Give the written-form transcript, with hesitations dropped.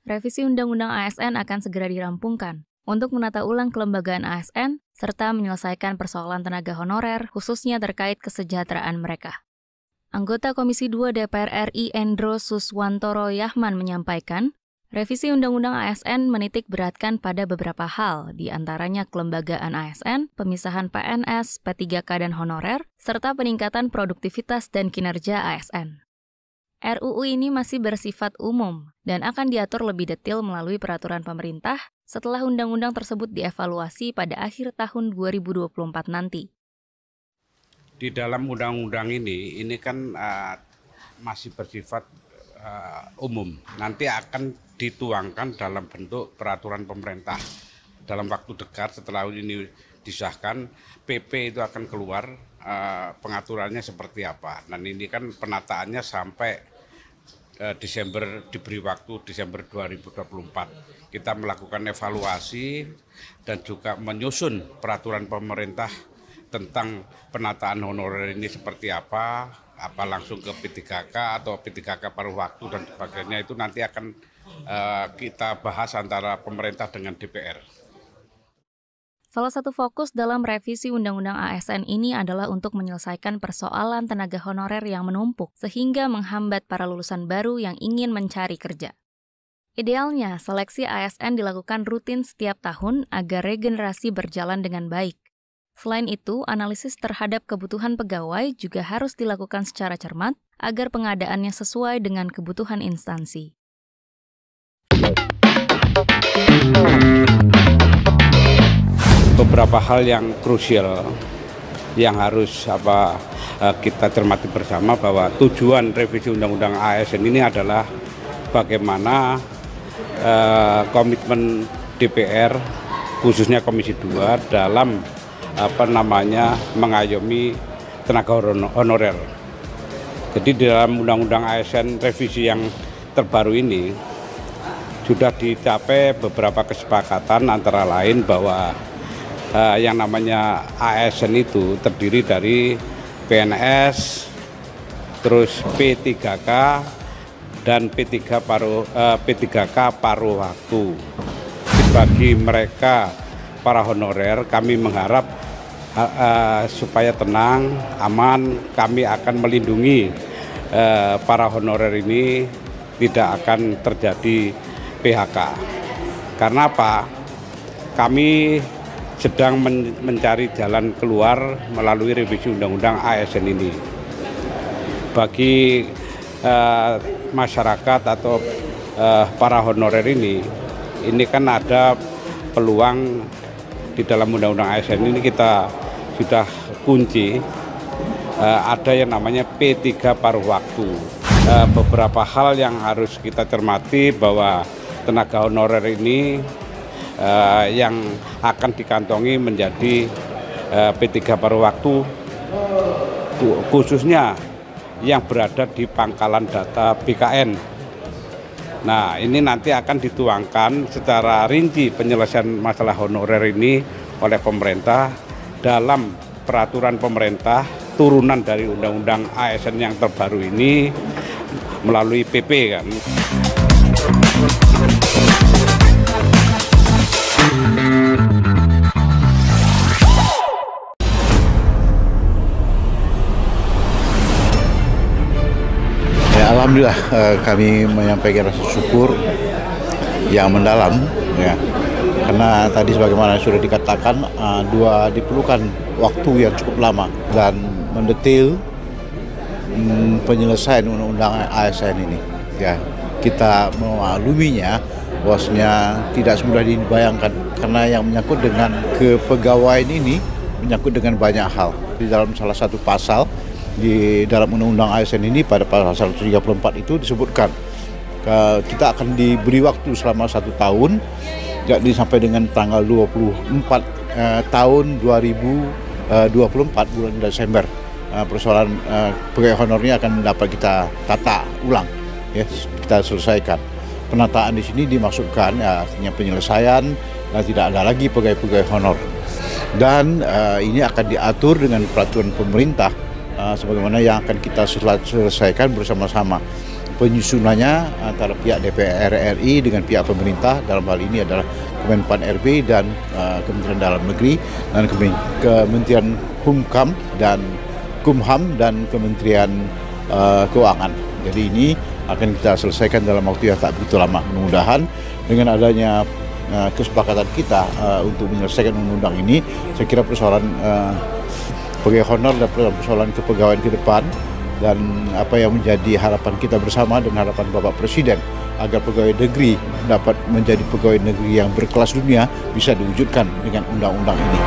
Revisi Undang-Undang ASN akan segera dirampungkan untuk menata ulang kelembagaan ASN serta menyelesaikan persoalan tenaga honorer khususnya terkait kesejahteraan mereka. Anggota Komisi 2 DPR RI Endro Suswantoro Yahman menyampaikan, revisi Undang-Undang ASN menitik beratkan pada beberapa hal, di antaranya kelembagaan ASN, pemisahan PNS, P3K dan honorer, serta peningkatan produktivitas dan kinerja ASN. RUU ini masih bersifat umum dan akan diatur lebih detail melalui peraturan pemerintah setelah undang-undang tersebut dievaluasi pada akhir tahun 2024 nanti. Di dalam undang-undang ini kan masih bersifat umum. Nanti akan dituangkan dalam bentuk peraturan pemerintah. Dalam waktu dekat setelah ini disahkan, PP itu akan keluar pengaturannya seperti apa. Dan ini kan penataannya sampai Desember, diberi waktu Desember 2024. Kita melakukan evaluasi dan juga menyusun peraturan pemerintah tentang penataan honorer ini seperti apa langsung ke P3K atau P3K paruh waktu dan sebagainya, itu nanti akan kita bahas antara pemerintah dengan DPR. Salah satu fokus dalam revisi Undang-Undang ASN ini adalah untuk menyelesaikan persoalan tenaga honorer yang menumpuk sehingga menghambat para lulusan baru yang ingin mencari kerja. Idealnya, seleksi ASN dilakukan rutin setiap tahun agar regenerasi berjalan dengan baik. Selain itu, analisis terhadap kebutuhan pegawai juga harus dilakukan secara cermat agar pengadaannya sesuai dengan kebutuhan instansi. Beberapa hal yang krusial yang harus kita cermati bersama, bahwa tujuan revisi Undang-Undang ASN ini adalah bagaimana komitmen DPR khususnya Komisi 2 dalam mengayomi tenaga honorer. Jadi di dalam Undang-Undang ASN revisi yang terbaru ini sudah dicapai beberapa kesepakatan, antara lain bahwa yang namanya ASN itu terdiri dari PNS, terus P3K dan P3K paruh waktu. Bagi mereka para honorer, kami mengharap supaya tenang, aman. Kami akan melindungi para honorer ini tidak akan terjadi PHK. Karena apa? Kami sedang mencari jalan keluar melalui revisi Undang-Undang ASN ini. Bagi masyarakat atau para honorer ini kan ada peluang di dalam Undang-Undang ASN ini. Kita sudah kunci ada yang namanya P3 paruh waktu. Beberapa hal yang harus kita cermati, bahwa tenaga honorer ini yang akan dikantongi menjadi P3 paruh waktu, khususnya yang berada di pangkalan data BKN. Nah, ini nanti akan dituangkan secara rinci penyelesaian masalah honorer ini oleh pemerintah dalam peraturan pemerintah turunan dari Undang-Undang ASN yang terbaru ini melalui PP kan. Alhamdulillah kami menyampaikan rasa syukur yang mendalam, ya, karena tadi sebagaimana sudah dikatakan, diperlukan waktu yang cukup lama dan mendetail penyelesaian undang-undang ASN ini. Ya, kita memakluminya bahwasanya tidak semudah dibayangkan, karena yang menyangkut dengan kepegawaian ini menyangkut dengan banyak hal. Di dalam salah satu pasal di dalam Undang-Undang ASN ini, pada pasal 134 itu disebutkan kita akan diberi waktu selama 1 tahun, yakni sampai dengan tanggal 24 tahun 2024 bulan Desember. Persoalan pegawai honornya akan dapat kita tata ulang, ya, kita selesaikan. Penataan di sini dimaksudkan artinya penyelesaian, dan tidak ada lagi pegawai-pegawai honor. Dan ini akan diatur dengan peraturan pemerintah sebagaimana yang akan kita selesaikan bersama-sama. penyusunannya antara pihak DPR RI dengan pihak pemerintah, dalam hal ini adalah Kemenpan RB dan Kementerian Dalam Negeri dan Kementerian Humkam dan Kumham dan Kementerian Keuangan. Jadi ini akan kita selesaikan dalam waktu yang tak begitu lama. Mudah-mudahan dengan adanya kesepakatan kita untuk menyelesaikan undang-undang ini, saya kira persoalan pegawai honor dan persoalan kepegawaian ke depan dan apa yang menjadi harapan kita bersama dan harapan Bapak Presiden agar pegawai negeri dapat menjadi pegawai negeri yang berkelas dunia bisa diwujudkan dengan undang-undang ini.